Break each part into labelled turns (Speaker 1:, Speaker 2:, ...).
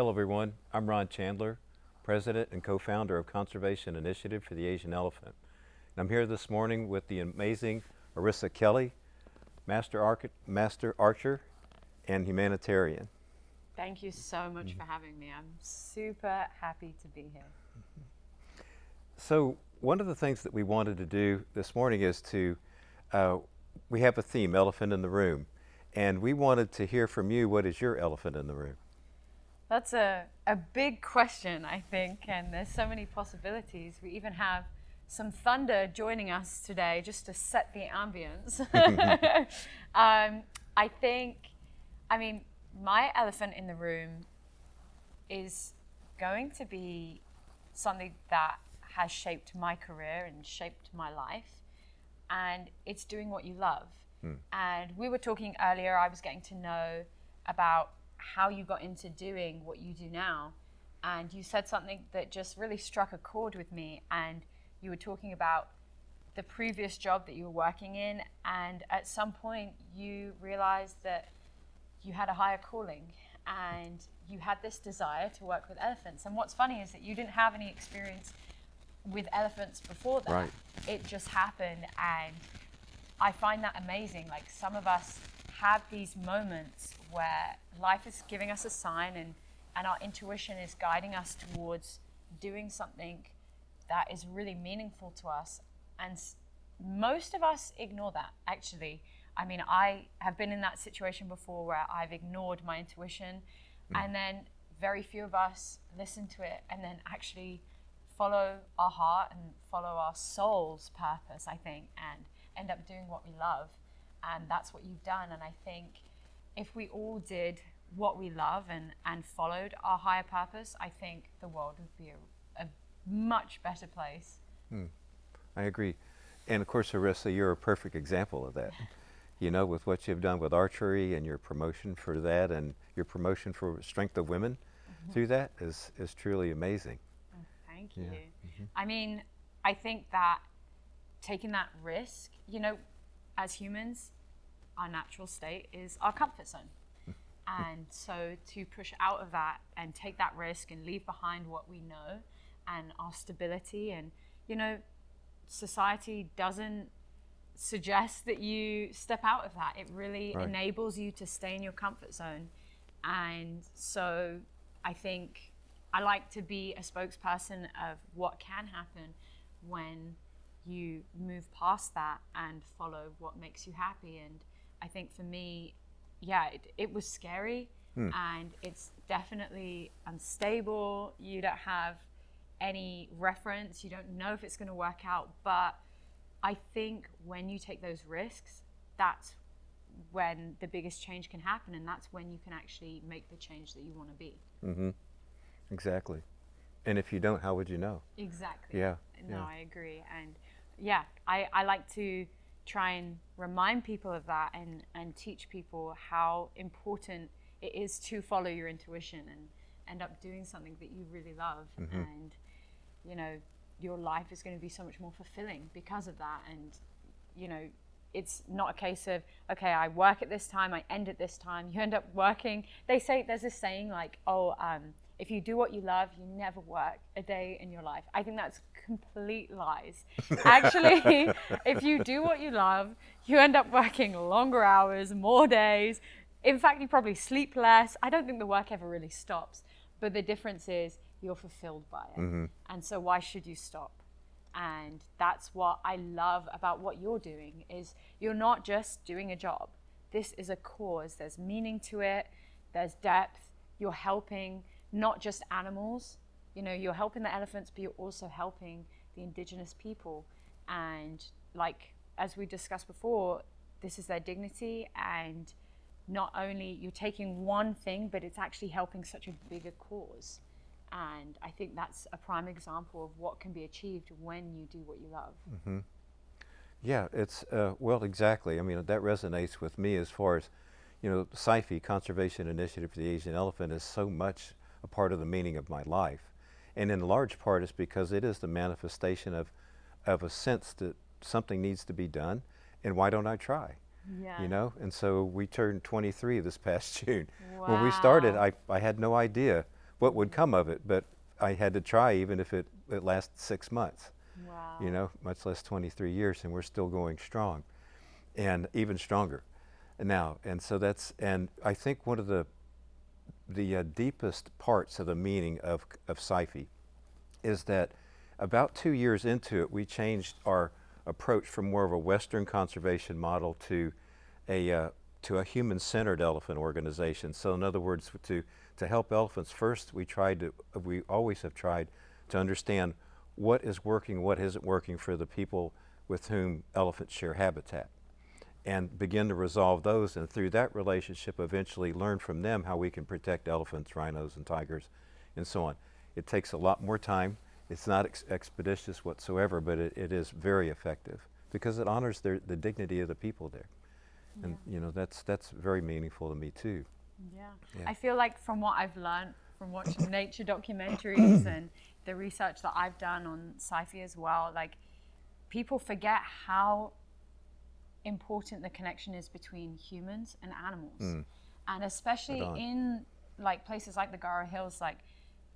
Speaker 1: Hello everyone, I'm Ron Chandler, President and co-founder of Conservation Initiative for the Asian Elephant. And I'm here this morning with the amazing Orissa Kelly, Master Archer and Humanitarian.
Speaker 2: Thank you so much for having me. I'm super happy to be here.
Speaker 1: So one of the things that we wanted to do this morning is we have a theme, Elephant in the Room, and we wanted to hear from you, what is your elephant in the room?
Speaker 2: That's a big question, I think, and there's so many possibilities. We even have some thunder joining us today just to set the ambience. My elephant in the room is going to be something that has shaped my career and shaped my life, and it's doing what you love. And we were talking earlier, I was getting to know about how you got into doing what you do now, and you said something that just really struck a chord with me, and you were talking about the previous job that you were working in, and at some point you realized that you had a higher calling and you had this desire to work with elephants. And what's funny is that you didn't have any experience with elephants before that.
Speaker 1: Right.
Speaker 2: It just happened, and I find that amazing. Like, some of us have these moments where life is giving us a sign, and our intuition is guiding us towards doing something that is really meaningful to us. And most of us ignore that, actually. I mean, I have been in that situation before where I've ignored my intuition, and then very few of us listen to it and then actually follow our heart and follow our soul's purpose, I think, and end up doing what we love. And that's what you've done. And I think if we all did what we love and followed our higher purpose, I think the world would be a much better place.
Speaker 1: I agree. And of course, Orissa, you're a perfect example of that. You know, with what you've done with archery and your promotion for that and your promotion for strength of women through that is truly amazing.
Speaker 2: Oh, thank you.
Speaker 1: Yeah.
Speaker 2: I mean, I think that taking that risk, you know, as humans, our natural state is our comfort zone. And so to push out of that and take that risk and leave behind what we know and our stability, and, you know, society doesn't suggest that you step out of that. It really enables you to stay in your comfort zone. And so I think I like to be a spokesperson of what can happen when you move past that and follow what makes you happy. And I think for me, it was scary, and it's definitely unstable. You don't have any reference. You don't know if it's going to work out. But I think when you take those risks, that's when the biggest change can happen, and that's when you can actually make the change that you want to be.
Speaker 1: Exactly. And if you don't, how would you know?
Speaker 2: Exactly.
Speaker 1: Yeah.
Speaker 2: No, I agree. And I like to try and remind people of that, and teach people how important it is to follow your intuition and end up doing something that you really love. And, you know, your life is going to be so much more fulfilling because of that. And, you know, it's not a case of, okay, I work at this time, I end at this time. You end up working. They say, there's this saying like, if you do what you love, you never work a day in your life. I think that's complete lies. Actually, if you do what you love, you end up working longer hours, more days. In fact, you probably sleep less. I don't think the work ever really stops. But the difference is you're fulfilled by it. And so why should you stop? And that's what I love about what you're doing, is you're not just doing a job. This is a cause. There's meaning to it. There's depth. You're helping not just animals, you know, you're helping the elephants, but you're also helping the indigenous people. And like, as we discussed before, this is their dignity, and not only you're taking one thing, but it's actually helping such a bigger cause. And I think that's a prime example of what can be achieved when you do what you love.
Speaker 1: Yeah, it's, well, exactly. I mean, that resonates with me as far as, you know, SIFI, Conservation Initiative for the Asian Elephant, is so much a part of the meaning of my life. And in large part it's because it is the manifestation of a sense that something needs to be done, and why don't I try?
Speaker 2: Yeah.
Speaker 1: You know, and so we turned 23 this past June.
Speaker 2: Wow.
Speaker 1: When we started, I had no idea what would come of it, but I had to try, even if it lasted 6 months,
Speaker 2: Wow.
Speaker 1: you know, much less 23 years, and we're still going strong, and even stronger now. And so and I think one of the deepest parts of the meaning of Psyche is that about 2 years into it, we changed our approach from more of a Western conservation model to a human-centered elephant organization. So in other words, to help elephants, first we always have tried to understand what is working, what isn't working for the people with whom elephants share habitat, and begin to resolve those, and through that relationship eventually learn from them how we can protect elephants, rhinos, and tigers, and so on. It takes a lot more time. It's not expeditious whatsoever, but it is very effective because it honors the dignity of the people there.
Speaker 2: Yeah.
Speaker 1: And you know, that's very meaningful to me too.
Speaker 2: Yeah.
Speaker 1: Yeah.
Speaker 2: I feel like from what I've learned from watching nature documentaries and the research that I've done on Psyche as well, like people forget how important the connection is between humans and animals. And especially in like places like the Garo Hills, like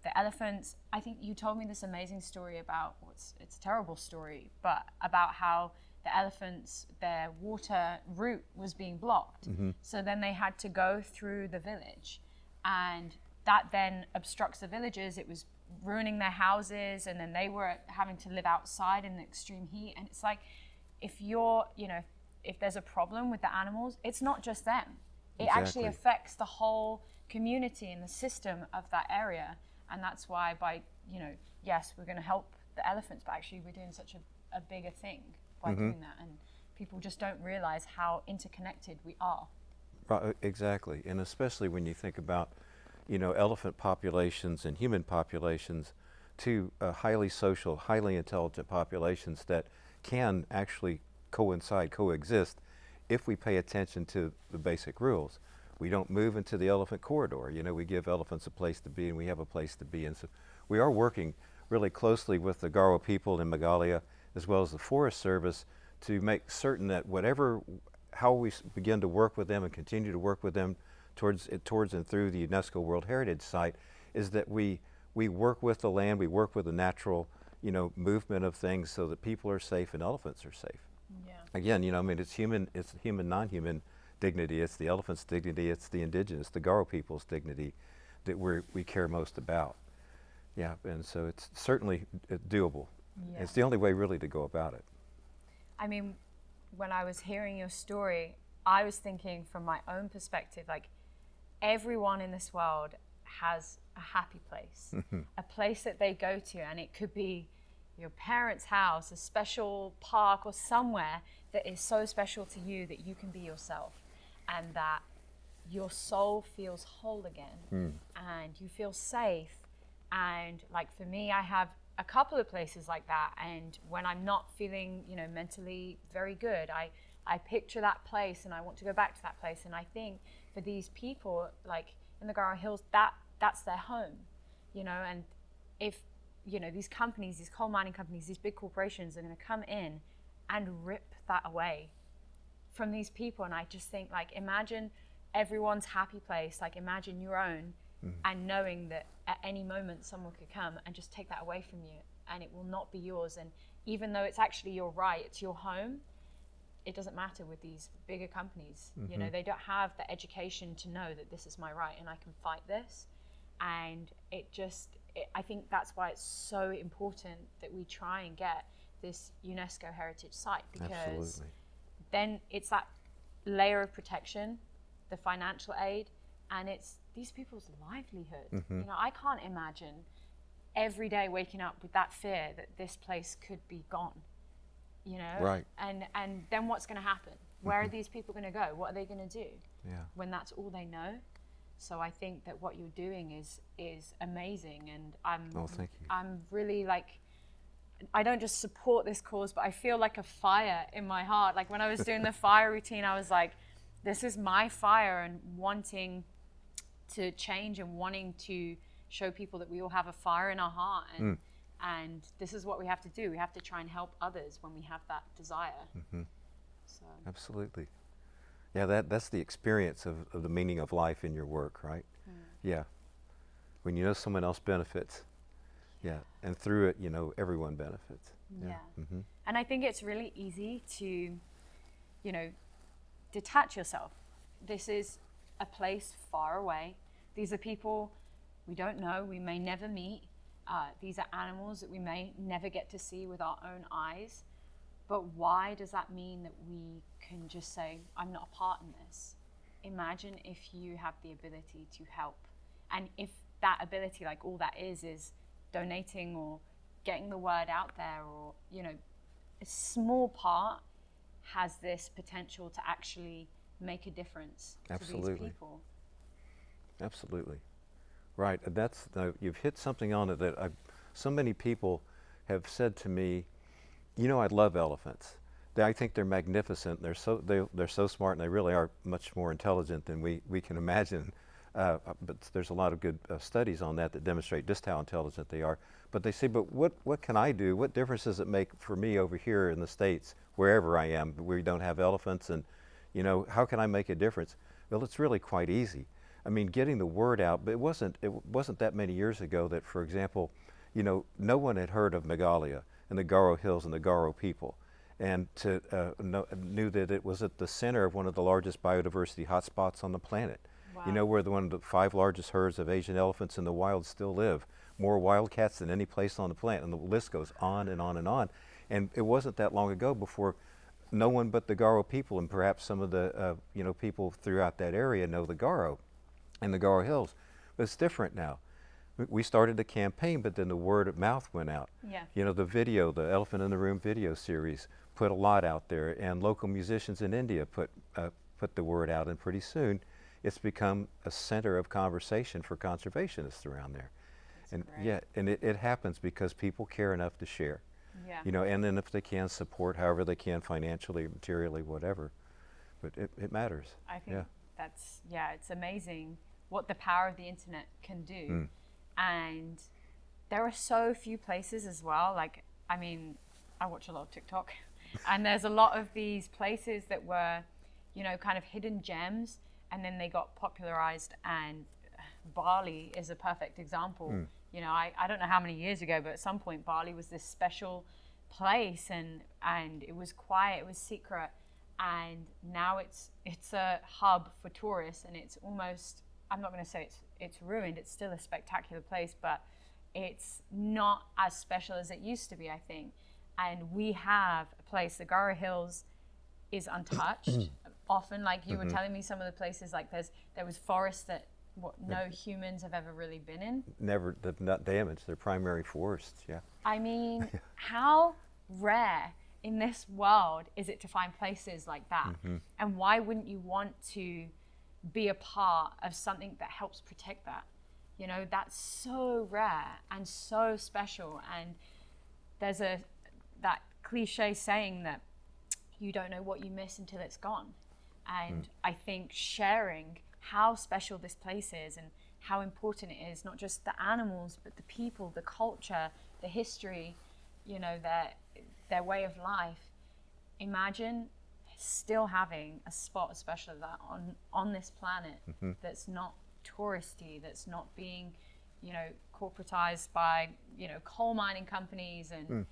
Speaker 2: the elephants. I think you told me this amazing story about, it's a terrible story, but about how the elephants, their water route was being blocked. So then they had to go through the village, and that then obstructs the villagers. It was ruining their houses, and then they were having to live outside in the extreme heat. And it's like, if you're, you know, if there's a problem with the animals, it's not just them. It actually affects the whole community and the system of that area. And that's why you know, yes, we're going to help the elephants, but actually we're doing such a bigger thing by doing that. And people just don't realize how interconnected we are.
Speaker 1: Right, exactly. And especially when you think about, you know, elephant populations and human populations, two highly social, highly intelligent populations that can actually coexist if we pay attention to the basic rules. We don't move into the elephant corridor. You know, we give elephants a place to be, and we have a place to be. And so we are working really closely with the Garo people in Meghalaya, as well as the Forest Service, to make certain that how we begin to work with them and continue to work with them towards and through the UNESCO World Heritage Site, is that we work with the land, we work with the natural, you know, movement of things, so that people are safe and elephants are safe.
Speaker 2: Yeah.
Speaker 1: Again, you know, I mean, it's human, non-human dignity, it's the elephant's dignity, it's the indigenous, the Garo people's dignity that we care most about. Yeah, and so it's certainly doable.
Speaker 2: Yeah.
Speaker 1: It's the only way really to go about it.
Speaker 2: I mean, when I was hearing your story, I was thinking from my own perspective, like everyone in this world has a happy place, a place that they go to, and it could be your parents' house, a special park, or somewhere that is so special to you that you can be yourself, and that your soul feels whole again, and you feel safe. And like for me, I have a couple of places like that, and when I'm not feeling, you know, mentally very good, I picture that place and I want to go back to that place. And I think for these people, like in the Garo Hills, that's their home, you know. And if, you know, these companies, these coal mining companies, these big corporations are going to come in and rip that away from these people. And I just think, like, imagine everyone's happy place, like imagine your own, and knowing that at any moment someone could come and just take that away from you, and it will not be yours. And even though it's actually your right, it's your home, it doesn't matter with these bigger companies. You know, they don't have the education to know that this is my right and I can fight this. And I think that's why it's so important that we try and get this UNESCO heritage site, because then it's that layer of protection, the financial aid, and it's these people's livelihood. You know, I can't imagine every day waking up with that fear that this place could be gone, you know?
Speaker 1: Right.
Speaker 2: And then what's going to happen? Where are these people going to go? What are they going to do when that's all they know? So I think that what you're doing is amazing, and
Speaker 1: thank you.
Speaker 2: I'm really like, I don't just support this cause, but I feel like a fire in my heart. Like when I was doing the fire routine, I was like, this is my fire, and wanting to change and wanting to show people that we all have a fire in our heart, and this is what we have to do. We have to try and help others when we have that desire. So.
Speaker 1: Absolutely. Yeah, that's the experience of the meaning of life in your work, right? Yeah. when you know someone else benefits. Yeah, and through it, everyone benefits.
Speaker 2: Yeah.
Speaker 1: Mm-hmm.
Speaker 2: And I think it's really easy to, detach yourself. This is a place far away. These are people we don't know, we may never meet. These are animals that we may never get to see with our own eyes. But why does that mean that we can just say, I'm not a part in this? Imagine if you have the ability to help. And if that ability, like all that is donating or getting the word out there, or, a small part has this potential to actually make a difference
Speaker 1: Absolutely.
Speaker 2: to these people.
Speaker 1: Absolutely. Right, and you've hit something on it that so many people have said to me, I love elephants. I think they're magnificent. They're so smart, and they really are much more intelligent than we can imagine. But there's a lot of good studies on that demonstrate just how intelligent they are. But they say, but what can I do? What difference does it make for me over here in the States, wherever I am? We don't have elephants, and how can I make a difference? Well, it's really quite easy. I mean, getting the word out. But it wasn't that many years ago that, for example, no one had heard of Meghalaya and the Garo Hills and the Garo people, and knew that it was at the center of one of the largest biodiversity hotspots on the planet.
Speaker 2: Wow.
Speaker 1: Where one of the 5 largest herds of Asian elephants in the wild still live, more wildcats than any place on the planet, and the list goes on and on and on. And it wasn't that long ago before no one but the Garo people, and perhaps some of the people throughout that area, know the Garo and the Garo Hills. But it's different now. We started a campaign, but then the word of mouth went out.
Speaker 2: Yeah.
Speaker 1: The Elephant in the Room video series put a lot out there, and local musicians in India put the word out, and pretty soon it's become a center of conversation for conservationists around there.
Speaker 2: That's
Speaker 1: and
Speaker 2: great.
Speaker 1: yeah, and it happens because people care enough to share.
Speaker 2: Yeah.
Speaker 1: And then if they can support however they can, financially, materially, whatever. But it matters.
Speaker 2: I think it's amazing what the power of the internet can do. And there are so few places as well. Like, I mean, I watch a lot of TikTok, and there's a lot of these places that were, kind of hidden gems, and then they got popularized. And Bali is a perfect example. I don't know how many years ago, but at some point Bali was this special place, and it was quiet, it was secret, and now it's a hub for tourists, and it's almost, I'm not going to say it's ruined. It's still a spectacular place, but it's not as special as it used to be, I think. And we have a place, the Garo Hills is untouched. Often, like you were telling me, some of the places, like there was forests that no humans have ever really been in.
Speaker 1: Never, not damaged. They're primary forests. Yeah.
Speaker 2: I mean, how rare in this world is it to find places like that? And why wouldn't you want to be a part of something that helps protect that? That's so rare and so special. And there's that cliche saying that you don't know what you miss until it's gone. And I think sharing how special this place is and how important it is, not just the animals, but the people, the culture, the history, their way of life. Imagine still having a spot as special as that on this planet that's not touristy, that's not being, corporatized by, coal mining companies and,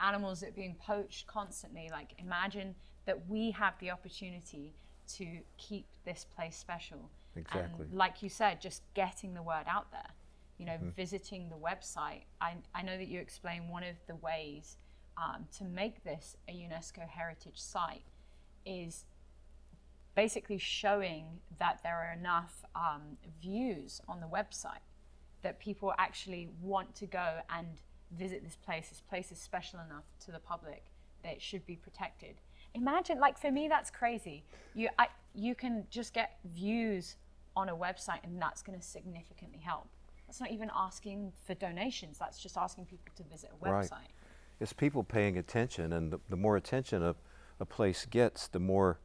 Speaker 2: animals that are being poached constantly. Like, imagine that we have the opportunity to keep this place special.
Speaker 1: Exactly.
Speaker 2: And like you said, just getting the word out there, visiting the website. I know that you explained one of the ways to make this a UNESCO heritage site is basically showing that there are enough views on the website that people actually want to go and visit this place. This place is special enough to the public that it should be protected. Imagine, like, for me, that's crazy. You can just get views on a website, and that's going to significantly help. That's not even asking for donations. That's just asking people to visit a website.
Speaker 1: Right. It's people paying attention, and the more attention a place gets, the more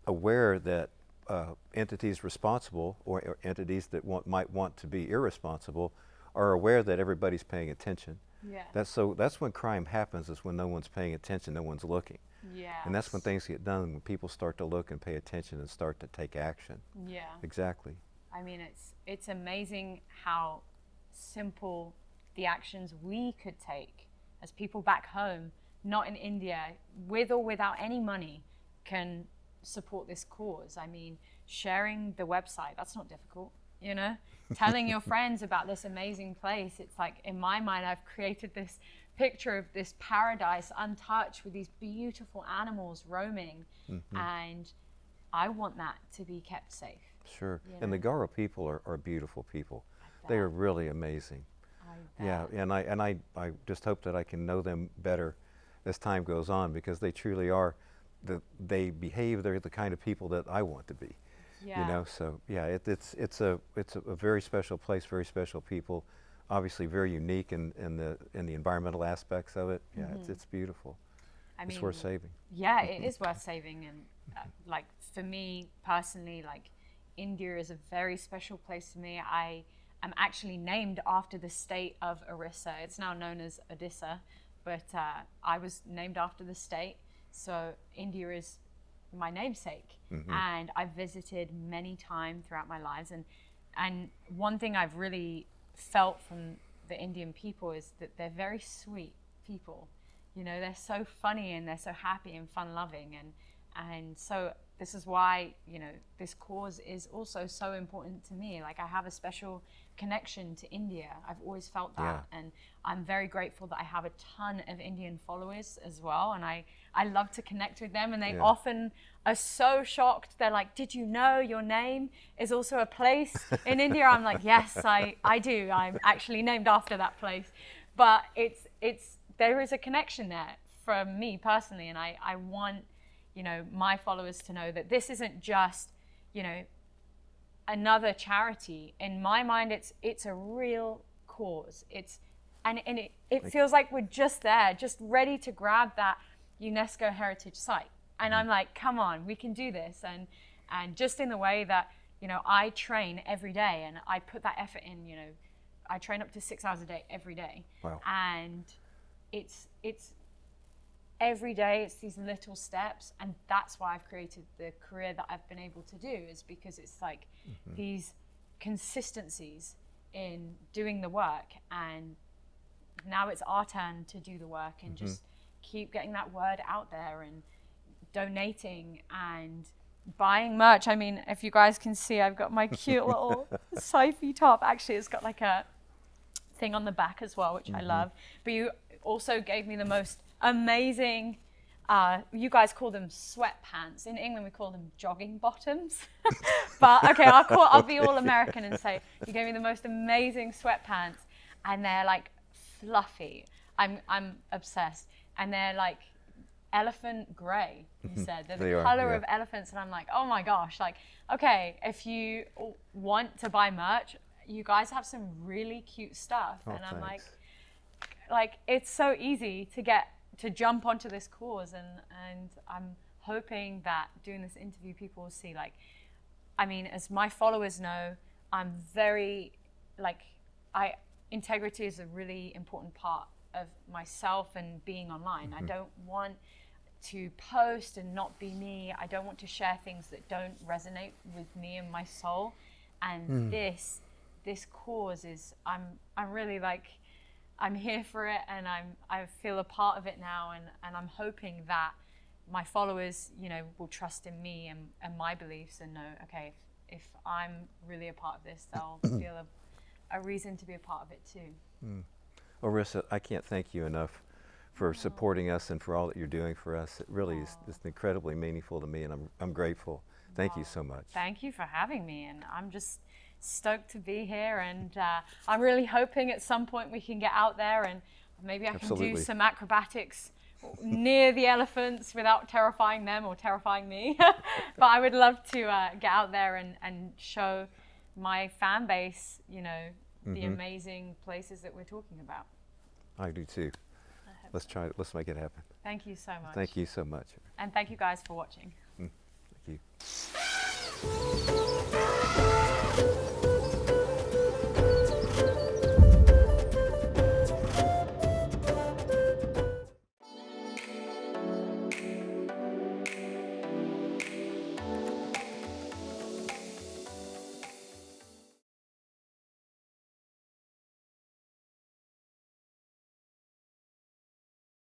Speaker 1: aware that entities responsible or entities that might want to be irresponsible are aware that everybody's paying attention.
Speaker 2: Yeah.
Speaker 1: That's when crime happens, is when no one's paying attention, no one's looking.
Speaker 2: Yeah.
Speaker 1: And that's when things get done, when people start to look and pay attention and start to take action.
Speaker 2: Yeah.
Speaker 1: Exactly.
Speaker 2: I mean, it's amazing how simple the actions we could take as people back home, not in India, with or without any money, can support this cause. I mean, sharing the website, that's not difficult, you know? Telling your friends about this amazing place. It's like, in my mind, I've created this picture of this paradise untouched with these beautiful animals roaming, and I want that to be kept safe.
Speaker 1: Sure.
Speaker 2: You
Speaker 1: And
Speaker 2: know?
Speaker 1: the Garo people are beautiful people. They are really amazing. Yeah, and I just hope that I can know them better as time goes on, because they truly are, they're the kind of people that I want to be.
Speaker 2: Yeah.
Speaker 1: You know, so yeah, it's a very special place, very special people, obviously very unique in the environmental aspects of it. Yeah, it's beautiful.
Speaker 2: I
Speaker 1: It's
Speaker 2: mean,
Speaker 1: worth saving.
Speaker 2: yeah, it is worth saving. And like for me personally, like India is a very special place to me. I am actually named after the state of Orissa. It's now known as Odisha, but I was named after the state. So India is my namesake, and I've visited many times throughout my lives. And one thing I've really felt from the Indian people is that they're very sweet people. You know, they're so funny and they're so happy and fun-loving, and so this is why, you know, this cause is also so important to me. Like, I have a special connection to India. I've always felt that, and I'm very grateful that I have a ton of Indian followers as well, and I love to connect with them, and they often are so shocked. They're like, did you know your name is also a place in India? I'm like, yes, I do. I'm actually named after that place. But there is a connection there from me personally, and I want, you know, my followers to know that this isn't just, you know, another charity. In my mind, it's a real cause. And it feels like we're just there, just ready to grab that UNESCO heritage site. And I'm like, come on, we can do this. And just in the way that, you know, I train every day and I put that effort in. You know, I train up to 6 hours a day every day.
Speaker 1: Wow.
Speaker 2: And it's every day, it's these little steps, and that's why I've created the career that I've been able to do, is because it's like these consistencies in doing the work, and now it's our turn to do the work and just keep getting that word out there and donating and buying merch. I mean, if you guys can see, I've got my cute little sci-fi top. Actually, it's got like a thing on the back as well, which I love. But you also gave me the most amazing, you guys call them sweatpants. In England, we call them jogging bottoms. But okay, I'll be all American and say you gave me the most amazing sweatpants, and they're like fluffy. I'm obsessed, and they're like elephant gray. You said they're the color of elephants, and I'm like, oh my gosh! Like, okay, if you want to buy merch, you guys have some really cute stuff, and I'm like, it's so easy to jump onto this cause, and I'm hoping that doing this interview, people will see, like, I mean, as my followers know, I'm very, like, integrity is a really important part of myself and being online. I don't want to post and not be me. I don't want to share things that don't resonate with me and my soul. And this cause is, I'm really like, I'm here for it, and I feel a part of it now, and I'm hoping that my followers, you know, will trust in me and my beliefs, and know, okay, if I'm really a part of this, they'll feel a reason to be a part of it too.
Speaker 1: Orissa, I can't thank you enough for supporting us and for all that you're doing for us. It really is incredibly meaningful to me, and I'm grateful. Thank you so much.
Speaker 2: Thank you for having me, and I'm just stoked to be here, and I'm really hoping at some point we can get out there and maybe I can do some acrobatics near the elephants without terrifying them or terrifying me. But I would love to get out there and show my fan base, you know, the amazing places that we're talking about.
Speaker 1: I do too. Let's try it. Let's make it happen.
Speaker 2: Thank you so much.
Speaker 1: Thank you so much.
Speaker 2: And thank you guys for watching.
Speaker 1: Thank you.